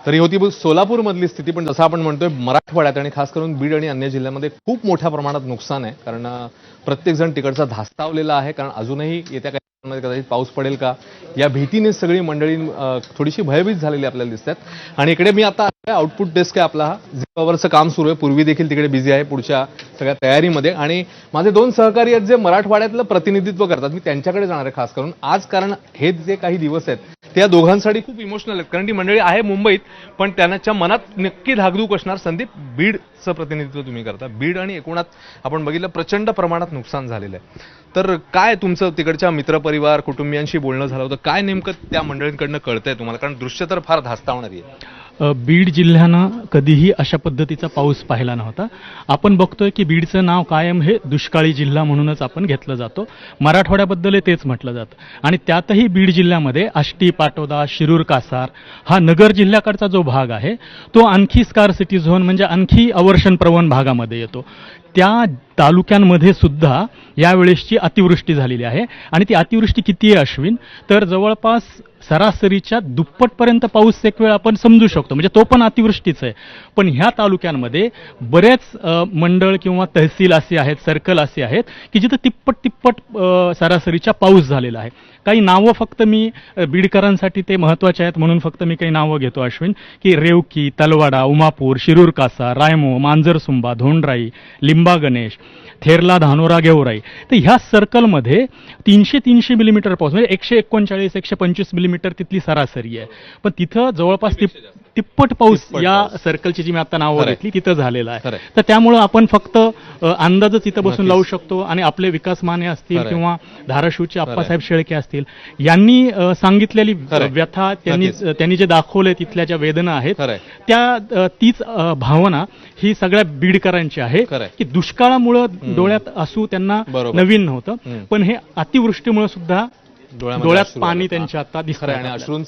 तर ही होती सोलापूरमधली स्थिती. पण जसं आपण म्हणतोय मराठवाड्यात आणि खास करून बीड आणि अन्य जिल्ह्यांमध्ये खूप मोठ्या प्रमाणात नुकसान आहे. कारण प्रत्येक जण तिकडचा धास्तावलेला आहे. कारण अजूनही येत्या काही दिवसांमध्ये कदाचित पाऊस पडेल का या भीतीने सगळी मंडळी थोडीशी भयभीत झालेली आपल्याला दिसतात. आणि इकडे मी आता आउटपुट डेस्क आहे आपला, झिपावरचं काम सुरू आहे. पूर्वी देखील तिकडे बिझी आहे पुढच्या सगळ्या तयारीमध्ये. आणि माझे दोन सहकारी आहेत जे मराठवाड्यातलं प्रतिनिधित्व करतात. मी त्यांच्याकडे जाणार आहे खास करून आज, कारण हे जे काही दिवस आहेत त्या दोघांसाठी खूप इमोशनल आहेत. कारण ती मंडळी आहे मुंबईत, पण त्यांच्या मनात नक्की धाकधूक असणार. संदीप, बीडचं प्रतिनिधित्व तुम्ही करता. बीड आणि एकूणात आपण बघितलं प्रचंड प्रमाणात नुकसान झालेलं आहे. तर काय तुमचं तिकडच्या मित्रपरिवार कुटुंबियांशी बोलणं झालं होतं? काय नेमकं त्या मंडळींकडनं कळतंय तुम्हाला? कारण दृश्य तर फार धास्तावणारी आहे. बीड जिल्ह्यानं कधीही अशा पद्धतीचा पाऊस पाहिला नव्हता. आपण बघतोय की बीडचं नाव कायम हे दुष्काळी जिल्हा म्हणूनच आपण घेतलं जातो. मराठवाड्याबद्दल तेच म्हटलं जातं. आणि त्यातही बीड जिल्ह्यामध्ये आष्टी, पाटोदा, शिरूर, कासार हा नगर जिल्ह्याकडचा जो भाग आहे तो आणखी स्कारसिटी झोन म्हणजे आणखी अवर्षण प्रवण भागामध्ये येतो. त्या तालुक्यांमध्ये सुद्धा यावेळेसची अतिवृष्टी झालेली आहे. आणि ती अतिवृष्टी किती आहे अश्विन? तर जवळपास सरासरीच्या दुप्पटपर्यंत पाऊस एक वेळ आपण समजू शकतो, म्हणजे तो पण अतिवृष्टीच आहे. पण ह्या तालुक्यांमध्ये बरेच मंडळ किंवा तहसील असे आहेत, सर्कल असे आहेत की जिथं तिप्पट सरासरीच्या पाऊस झालेला आहे. काही नावं फक्त मी बीडकरांसाठी ते महत्वाचे आहेत म्हणून फक्त मी काही नावं घेतो अश्विन, की रेवकी, तलवाडा, उमापूर, शिरूर कासा, रायमो, मांजरसुंबा, धोंडराई, लिंबा गणेश, थेरला, धानोरा, गेवराई. तर ह्या सर्कलमध्ये 300 मिलीमीटर पाऊस म्हणजे 139-125 मिलीमीटर तिथली सरासरी आहे. पण तिथं जवळपास तिप्पट पाऊस या सर्कलची जी मी आता नावं घेतली तिथं झालेला आहे. तर त्यामुळं आपण फक्त अंदाजच इथं बसून लावू शकतो. आणि आपले विकास माने असतील किंवा धाराशिवचे आप्पासाहेब शेळके असतील यांनी सांगितलेली व्यथा, त्यांनी जे दाखवले तिथल्या ज्या वेदना आहेत त्या तीच भावना ही सगळ्या बीडकरांची आहे की दुष्काळामुळे डोळ्यात असू त्यांना नवीन नव्हतं, पण हे अतिवृष्टीमुळे सुद्धा डोळ्यात पाणी त्यांच्या आता दिसतंय. आणि अश्रूंचा